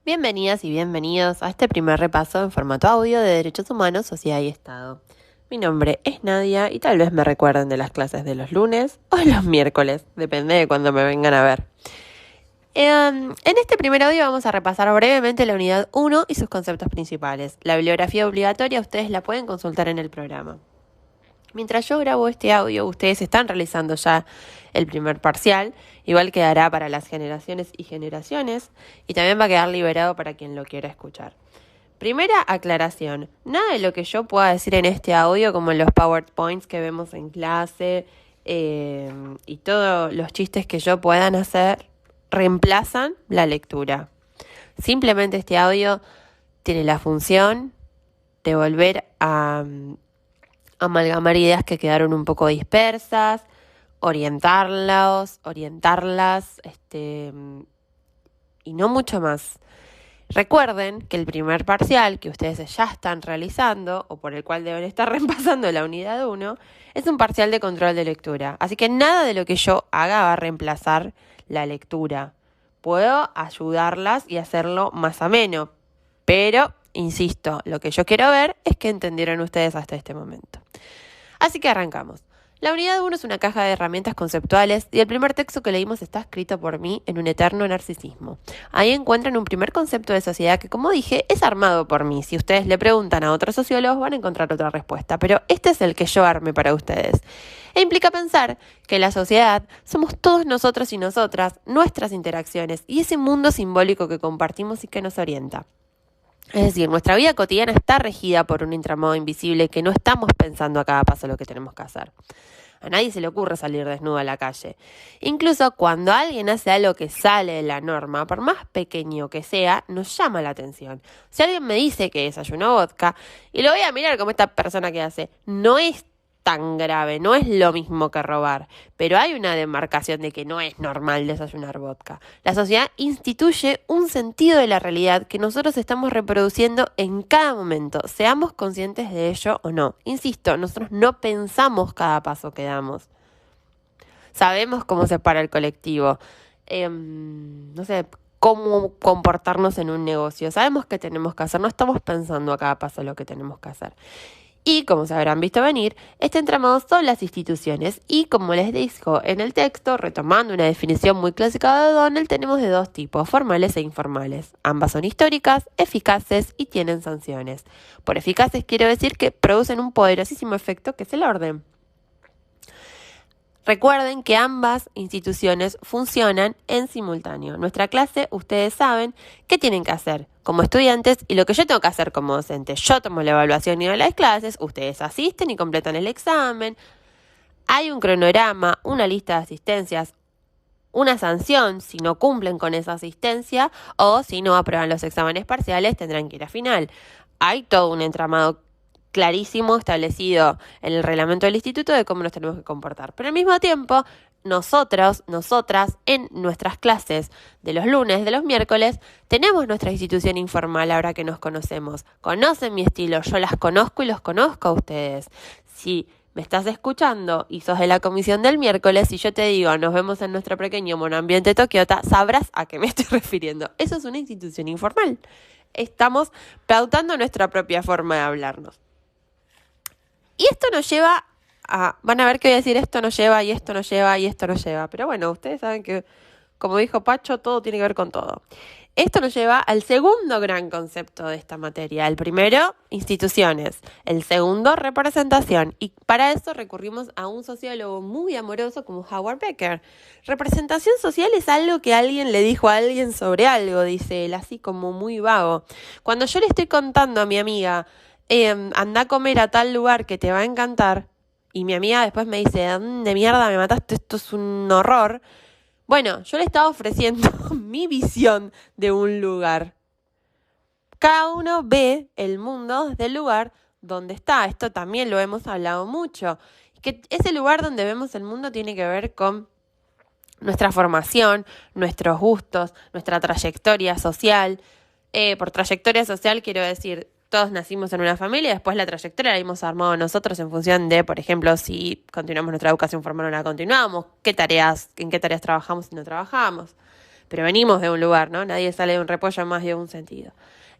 Bienvenidas y bienvenidos a este primer repaso en formato audio de Derechos Humanos, Sociedad y Estado. Mi nombre es Nadia y tal vez me recuerden de las clases de los lunes o los miércoles, depende de cuando me vengan a ver. En este primer audio vamos a repasar brevemente la unidad 1 y sus conceptos principales. La bibliografía obligatoria ustedes la pueden consultar en el programa. Mientras yo grabo este audio, ustedes están realizando ya el primer parcial, igual quedará para las generaciones y generaciones, y también va a quedar liberado para quien lo quiera escuchar. Primera aclaración, nada de lo que yo pueda decir en este audio, como en los PowerPoints que vemos en clase, y todos los chistes que yo puedan hacer, reemplazan la lectura. Simplemente este audio tiene la función de volver a amalgamar ideas que quedaron un poco dispersas, orientarlas, y no mucho más. Recuerden que el primer parcial que ustedes ya están realizando, o por el cual deben estar repasando la unidad 1, es un parcial de control de lectura. Así que nada de lo que yo haga va a reemplazar la lectura. Puedo ayudarlas y hacerlo más ameno, pero, insisto, lo que yo quiero ver es que entendieron ustedes hasta este momento. Así que arrancamos. La unidad 1 es una caja de herramientas conceptuales y el primer texto que leímos está escrito por mí en un eterno narcisismo. Ahí encuentran un primer concepto de sociedad que, como dije, es armado por mí. Si ustedes le preguntan a otros sociólogos van a encontrar otra respuesta, pero este es el que yo armé para ustedes. E implica pensar que la sociedad somos todos nosotros y nosotras, nuestras interacciones y ese mundo simbólico que compartimos y que nos orienta. Es decir, nuestra vida cotidiana está regida por un entramado invisible que no estamos pensando a cada paso lo que tenemos que hacer. A nadie se le ocurre salir desnudo a la calle. Incluso cuando alguien hace algo que sale de la norma, por más pequeño que sea, nos llama la atención. Si alguien me dice que desayunó vodka, y lo voy a mirar como esta persona que hace, no es tan grave, no es lo mismo que robar, pero hay una demarcación de que no es normal desayunar vodka. La sociedad instituye un sentido de la realidad que nosotros estamos reproduciendo en cada momento, seamos conscientes de ello o no. Insisto, nosotros no pensamos cada paso que damos. Sabemos cómo se para el colectivo, no sé, cómo comportarnos en un negocio. Sabemos qué tenemos que hacer, no estamos pensando a cada paso lo que tenemos que hacer. Y, como se habrán visto venir, este entramado son las instituciones y, como les dijo en el texto, retomando una definición muy clásica de Donald, tenemos de dos tipos, formales e informales. Ambas son históricas, eficaces y tienen sanciones. Por eficaces quiero decir que producen un poderosísimo efecto que es el orden. Recuerden que ambas instituciones funcionan en simultáneo. Nuestra clase, ustedes saben qué tienen que hacer como estudiantes y lo que yo tengo que hacer como docente. Yo tomo la evaluación y doy las clases, ustedes asisten y completan el examen. Hay un cronograma, una lista de asistencias, una sanción si no cumplen con esa asistencia o si no aprueban los exámenes parciales tendrán que ir a final. Hay todo un entramado clarísimo establecido en el reglamento del instituto de cómo nos tenemos que comportar. Pero al mismo tiempo, nosotras, en nuestras clases de los lunes, de los miércoles, tenemos nuestra institución informal ahora que nos conocemos. Conocen mi estilo, yo las conozco y los conozco a ustedes. Si me estás escuchando y sos de la comisión del miércoles, y yo te digo, nos vemos en nuestro pequeño monoambiente Tokiota, sabrás a qué me estoy refiriendo. Eso es una institución informal. Estamos pautando nuestra propia forma de hablarnos. Y esto nos lleva a... Van a ver que voy a decir esto no lleva y esto no lleva y esto no lleva. Pero bueno, ustedes saben que, como dijo Pacho, todo tiene que ver con todo. Esto nos lleva al segundo gran concepto de esta materia. El primero, instituciones. El segundo, representación. Y para eso recurrimos a un sociólogo muy amoroso como Howard Becker. Representación social es algo que alguien le dijo a alguien sobre algo, dice él, así como muy vago. Cuando yo le estoy contando a mi amiga... anda a comer a tal lugar que te va a encantar, y mi amiga después me dice, ¿dónde mierda me mataste? Esto es un horror. Bueno, yo le estaba ofreciendo mi visión de un lugar. Cada uno ve el mundo desde el lugar donde está. Esto también lo hemos hablado mucho. Que ese lugar donde vemos el mundo tiene que ver con nuestra formación, nuestros gustos, nuestra trayectoria social. Por trayectoria social quiero decir... Todos nacimos en una familia, después la trayectoria la hemos armado nosotros en función de, por ejemplo, si continuamos nuestra educación formal o no la continuamos, en qué tareas trabajamos y no trabajamos. pero venimos de un lugar, ¿no? Nadie sale de un repollo más de un sentido.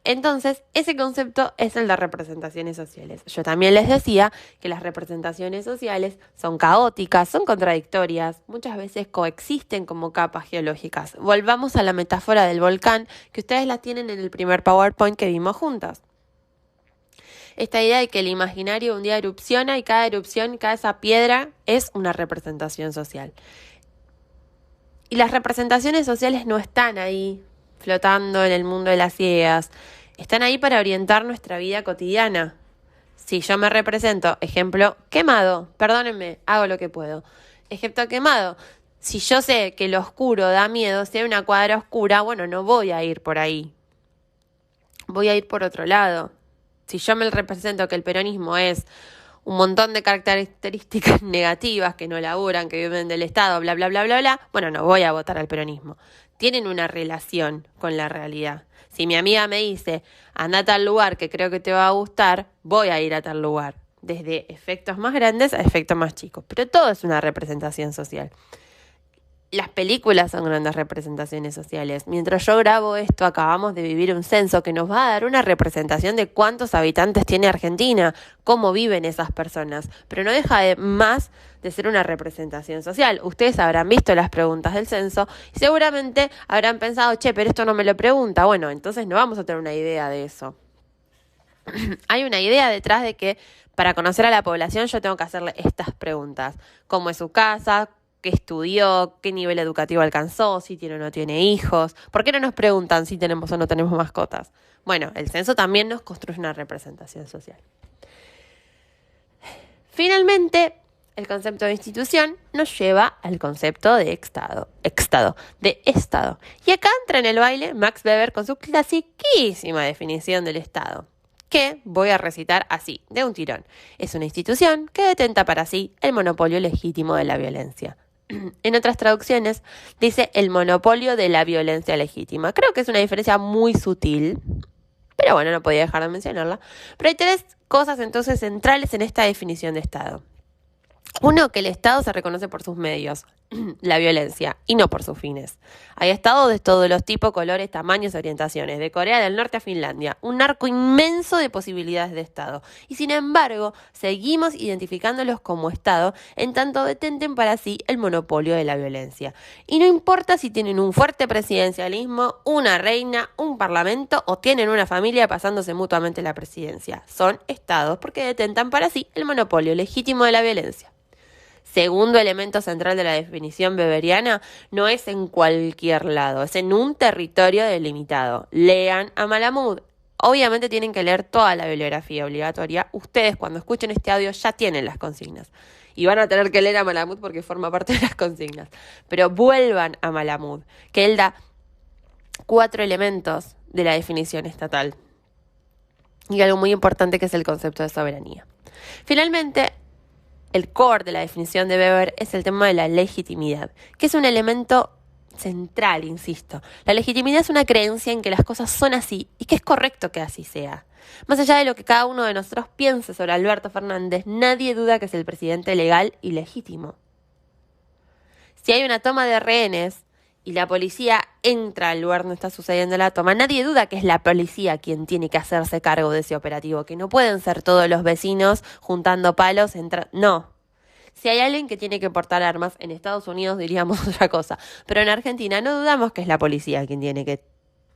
Entonces, ese concepto es el de representaciones sociales. Yo también les decía que las representaciones sociales son caóticas, son contradictorias, muchas veces coexisten como capas geológicas. Volvamos a la metáfora del volcán, que ustedes la tienen en el primer PowerPoint que vimos juntas. Esta idea de que el imaginario un día erupciona y cada erupción, cada esa piedra es una representación social. Y las representaciones sociales no están ahí flotando en el mundo de las ideas, están ahí para orientar nuestra vida cotidiana. Si yo me represento, ejemplo, quemado, perdónenme, hago lo que puedo. Ejemplo quemado, si yo sé que lo oscuro da miedo, si hay una cuadra oscura, bueno, no voy a ir por ahí. Voy a ir por otro lado. Si yo me represento que el peronismo es un montón de características negativas que no laburan, que viven del Estado, bla, bla, bla, bla, bla, bueno, no voy a votar al peronismo. Tienen una relación con la realidad. Si mi amiga me dice, anda a tal lugar que creo que te va a gustar, voy a ir a tal lugar. Desde efectos más grandes a efectos más chicos. Pero todo es una representación social. Las películas son grandes representaciones sociales. Mientras yo grabo esto, acabamos de vivir un censo que nos va a dar una representación de cuántos habitantes tiene Argentina, cómo viven esas personas. Pero no deja de más de ser una representación social. Ustedes habrán visto las preguntas del censo y seguramente habrán pensado, che, pero esto no me lo pregunta. Bueno, entonces no vamos a tener una idea de eso. Hay una idea detrás de que para conocer a la población yo tengo que hacerle estas preguntas. ¿Cómo es su casa? ¿Qué estudió? ¿Qué nivel educativo alcanzó? ¿Si tiene o no tiene hijos? ¿Por qué no nos preguntan si tenemos o no tenemos mascotas? Bueno, el censo también nos construye una representación social. Finalmente, el concepto de institución nos lleva al concepto de Estado. Y acá entra en el baile Max Weber con su clasiquísima definición del Estado, que voy a recitar así, de un tirón. Es una institución que detenta para sí el monopolio legítimo de la violencia. En otras traducciones dice el monopolio de la violencia legítima. Creo que es una diferencia muy sutil, pero bueno, no podía dejar de mencionarla. Pero hay tres cosas entonces centrales en esta definición de Estado. Uno, que el Estado se reconoce por sus medios, la violencia, y no por sus fines. Hay estados de todos los tipos, colores, tamaños, orientaciones, de Corea del Norte a Finlandia, un arco inmenso de posibilidades de Estado. Y sin embargo, seguimos identificándolos como Estado, en tanto detenten para sí el monopolio de la violencia. Y no importa si tienen un fuerte presidencialismo, una reina, un parlamento o tienen una familia pasándose mutuamente la presidencia. Son Estados porque detentan para sí el monopolio legítimo de la violencia. Segundo elemento central de la definición weberiana, no es en cualquier lado, es en un territorio delimitado. Lean a Malamud. Obviamente tienen que leer toda la bibliografía obligatoria. Ustedes cuando escuchen este audio ya tienen las consignas. Y van a tener que leer a Malamud porque forma parte de las consignas. Pero vuelvan a Malamud, que él da 4 elementos de la definición estatal. Y algo muy importante que es el concepto de soberanía. Finalmente, el core de la definición de Weber es el tema de la legitimidad, que es un elemento central, insisto. La legitimidad es una creencia en que las cosas son así y que es correcto que así sea. Más allá de lo que cada uno de nosotros piense sobre Alberto Fernández, nadie duda que es el presidente legal y legítimo. Si hay una toma de rehenes y la policía entra al lugar donde está sucediendo la toma, nadie duda que es la policía quien tiene que hacerse cargo de ese operativo, que no pueden ser todos los vecinos juntando palos, no. Si hay alguien que tiene que portar armas, en Estados Unidos diríamos otra cosa, pero en Argentina no dudamos que es la policía quien tiene que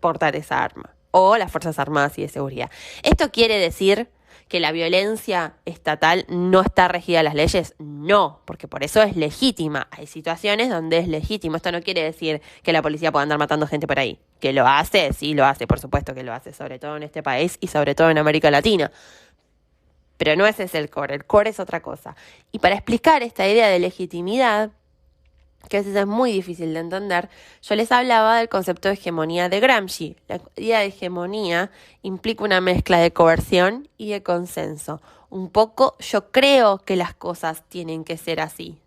portar esa arma, o las Fuerzas Armadas y de Seguridad. ¿Esto quiere decir que la violencia estatal no está regida a las leyes? No, porque por eso es legítima. Hay situaciones donde es legítimo. Esto no quiere decir que la policía pueda andar matando gente por ahí. ¿Que lo hace? Sí, lo hace, por supuesto que lo hace, sobre todo en este país y sobre todo en América Latina. Pero no ese es el core es otra cosa. Y para explicar esta idea de legitimidad, que a veces es muy difícil de entender, yo les hablaba del concepto de hegemonía de Gramsci. La idea de hegemonía implica una mezcla de coerción y de consenso. Un poco yo creo que las cosas tienen que ser así.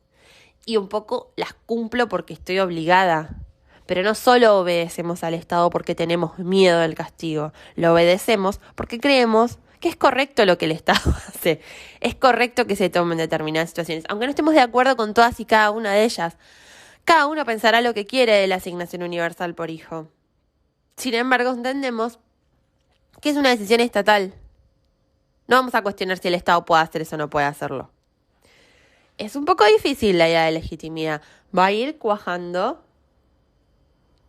Y un poco las cumplo porque estoy obligada. Pero no solo obedecemos al Estado porque tenemos miedo del castigo. Lo obedecemos porque creemos que es correcto lo que el Estado hace. Es correcto que se tomen determinadas situaciones, aunque no estemos de acuerdo con todas y cada una de ellas. Cada uno pensará lo que quiere de la asignación universal por hijo. Sin embargo, entendemos que es una decisión estatal. No vamos a cuestionar si el Estado puede hacer eso o no puede hacerlo. Es un poco difícil la idea de legitimidad. Va a ir cuajando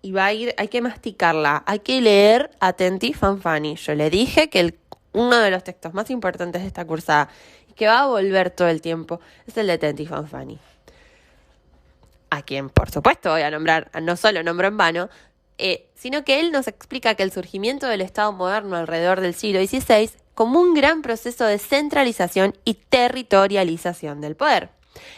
y hay que masticarla. Hay que leer atenti Fanfani. Yo le dije que uno de los textos más importantes de esta cursada y que va a volver todo el tiempo es el de Tenti Fanfani. A quien, por supuesto, voy a nombrar, no solo nombro en vano, sino que él nos explica que el surgimiento del Estado moderno alrededor del siglo XVI como un gran proceso de centralización y territorialización del poder.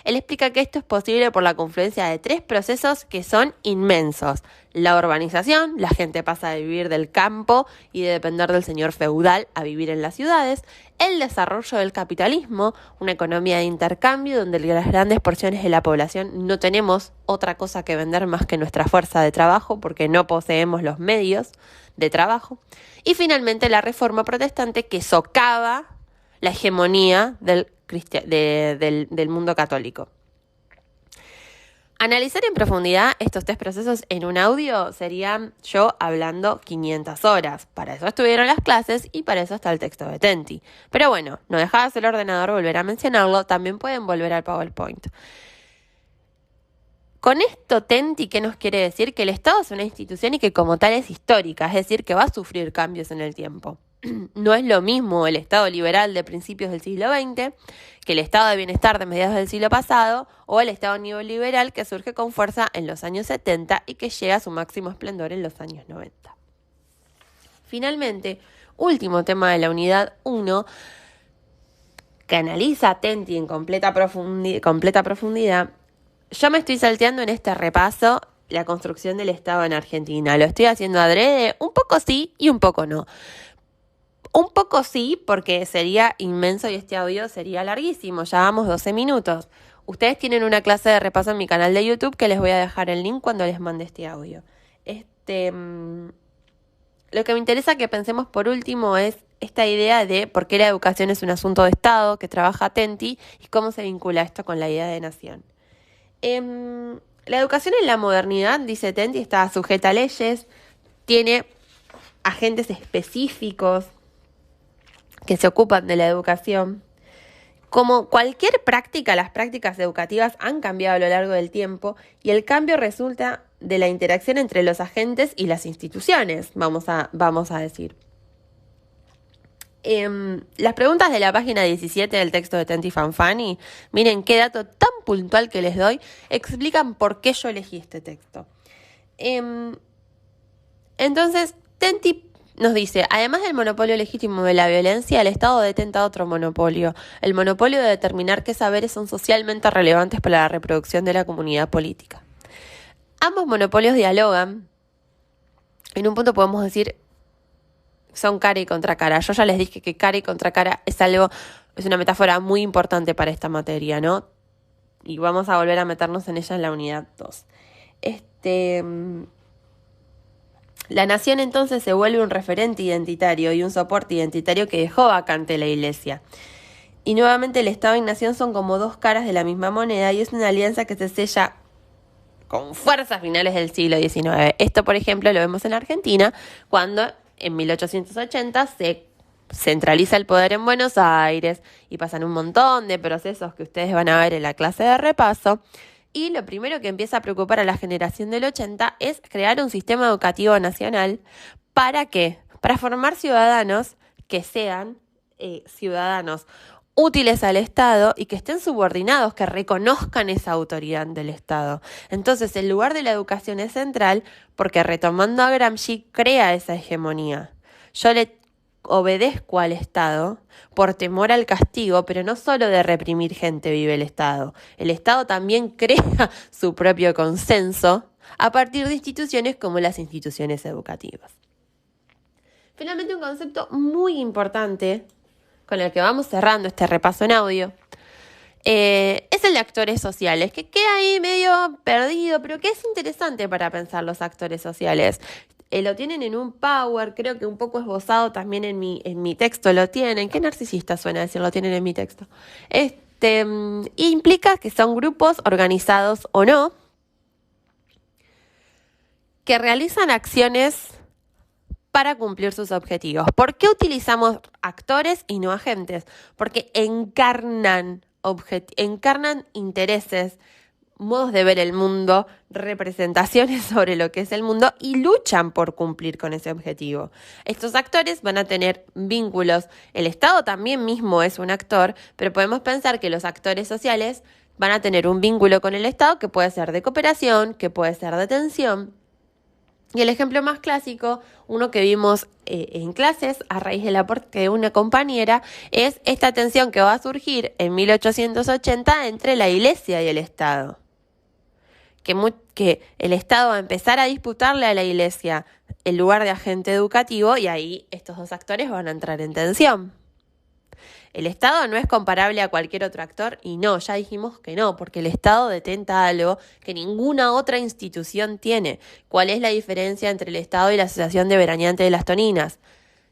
Él explica que esto es posible por la confluencia de 3 procesos que son inmensos. La urbanización, la gente pasa de vivir del campo y de depender del señor feudal a vivir en las ciudades. El desarrollo del capitalismo, una economía de intercambio donde las grandes porciones de la población no tenemos otra cosa que vender más que nuestra fuerza de trabajo porque no poseemos los medios de trabajo. Y finalmente la reforma protestante que socava la hegemonía del mundo católico. Analizar en profundidad estos 3 procesos en un audio sería yo hablando 500 horas. Para eso estuvieron las clases y para eso está el texto de Tenti. Pero bueno, no dejabas el ordenador volver a mencionarlo, también pueden volver al PowerPoint. Con esto, Tenti, ¿qué nos quiere decir? Que el Estado es una institución y que como tal es histórica, es decir, que va a sufrir cambios en el tiempo. No es lo mismo el Estado liberal de principios del siglo XX que el Estado de bienestar de mediados del siglo pasado o el Estado neoliberal que surge con fuerza en los años 70 y que llega a su máximo esplendor en los años 90. Finalmente, último tema de la unidad 1, que analiza Tenti en completa profundidad. Yo me estoy salteando en este repaso la construcción del Estado en Argentina. Lo estoy haciendo adrede, un poco sí y un poco no. Un poco sí, porque sería inmenso y este audio sería larguísimo. Ya vamos 12 minutos. Ustedes tienen una clase de repaso en mi canal de YouTube que les voy a dejar el link cuando les mande este audio. Lo que me interesa que pensemos por último es esta idea de por qué la educación es un asunto de Estado que trabaja Tenti y cómo se vincula esto con la idea de nación. La educación en la modernidad, dice Tenti, está sujeta a leyes, tiene agentes específicos que se ocupan de la educación. Como cualquier práctica, las prácticas educativas han cambiado a lo largo del tiempo y el cambio resulta de la interacción entre los agentes y las instituciones, vamos a decir. Las preguntas de la página 17 del texto de Tenti Fanfani, miren qué dato tan puntual que les doy, explican por qué yo elegí este texto. Entonces, Tenti nos dice, además del monopolio legítimo de la violencia, el Estado detenta otro monopolio, el monopolio de determinar qué saberes son socialmente relevantes para la reproducción de la comunidad política. Ambos monopolios dialogan. En un punto podemos decir, son cara y contra cara. Yo ya les dije que cara y contra cara es una metáfora muy importante para esta materia, ¿no? Y vamos a volver a meternos en ella en la unidad 2. La nación entonces se vuelve un referente identitario y un soporte identitario que dejó vacante la Iglesia. Y nuevamente el Estado y nación son como 2 caras de la misma moneda y es una alianza que se sella con fuerza a finales del siglo XIX. Esto, por ejemplo, lo vemos en Argentina cuando en 1880 se centraliza el poder en Buenos Aires y pasan un montón de procesos que ustedes van a ver en la clase de repaso. Y lo primero que empieza a preocupar a la generación del 80 es crear un sistema educativo nacional. ¿Para qué? Para formar ciudadanos que sean ciudadanos útiles al Estado y que estén subordinados, que reconozcan esa autoridad del Estado. Entonces, el lugar de la educación es central porque, retomando a Gramsci, crea esa hegemonía. Yo le obedezco al Estado por temor al castigo, pero no solo de reprimir gente vive el Estado. El Estado también crea su propio consenso a partir de instituciones como las instituciones educativas. Finalmente, un concepto muy importante con el que vamos cerrando este repaso en audio es el de actores sociales, que queda ahí medio perdido, pero que es interesante para pensar los actores sociales. Lo tienen en un Power, creo que un poco esbozado también en mi texto lo tienen. Qué narcisista suena decir, lo tienen en mi texto. Implica que son grupos organizados o no, que realizan acciones para cumplir sus objetivos. ¿Por qué utilizamos actores y no agentes? Porque encarnan intereses, modos de ver el mundo, representaciones sobre lo que es el mundo y luchan por cumplir con ese objetivo. Estos actores van a tener vínculos. El Estado también mismo es un actor, pero podemos pensar que los actores sociales van a tener un vínculo con el Estado que puede ser de cooperación, que puede ser de tensión. Y el ejemplo más clásico, uno que vimos en clases a raíz del aporte de una compañera, es esta tensión que va a surgir en 1880 entre la Iglesia y el Estado. Que el Estado va a empezar a disputarle a la Iglesia el lugar de agente educativo y ahí estos dos actores van a entrar en tensión. El Estado no es comparable a cualquier otro actor y no, ya dijimos que no, porque el Estado detenta algo que ninguna otra institución tiene. ¿Cuál es la diferencia entre el Estado y la Asociación de Veraneantes de las Toninas?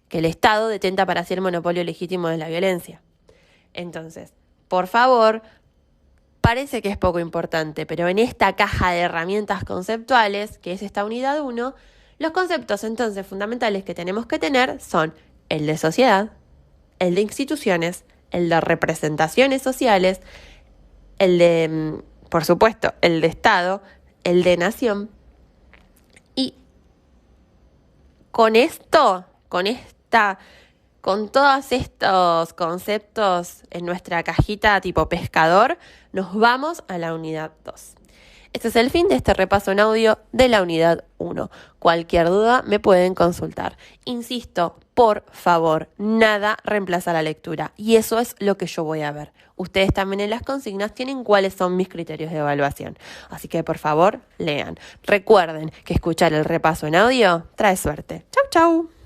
Que el Estado detenta para sí el monopolio legítimo de la violencia. Entonces, por favor, parece que es poco importante, pero en esta caja de herramientas conceptuales, que es esta unidad 1, los conceptos entonces fundamentales que tenemos que tener son el de sociedad, el de instituciones, el de representaciones sociales, el de, por supuesto, el de Estado, el de nación. Y con todos estos conceptos en nuestra cajita tipo pescador, nos vamos a la unidad 2. Este es el fin de este repaso en audio de la unidad 1. Cualquier duda me pueden consultar. Insisto, por favor, nada reemplaza la lectura. Y eso es lo que yo voy a ver. Ustedes también en las consignas tienen cuáles son mis criterios de evaluación. Así que por favor, lean. Recuerden que escuchar el repaso en audio trae suerte. Chau, chau.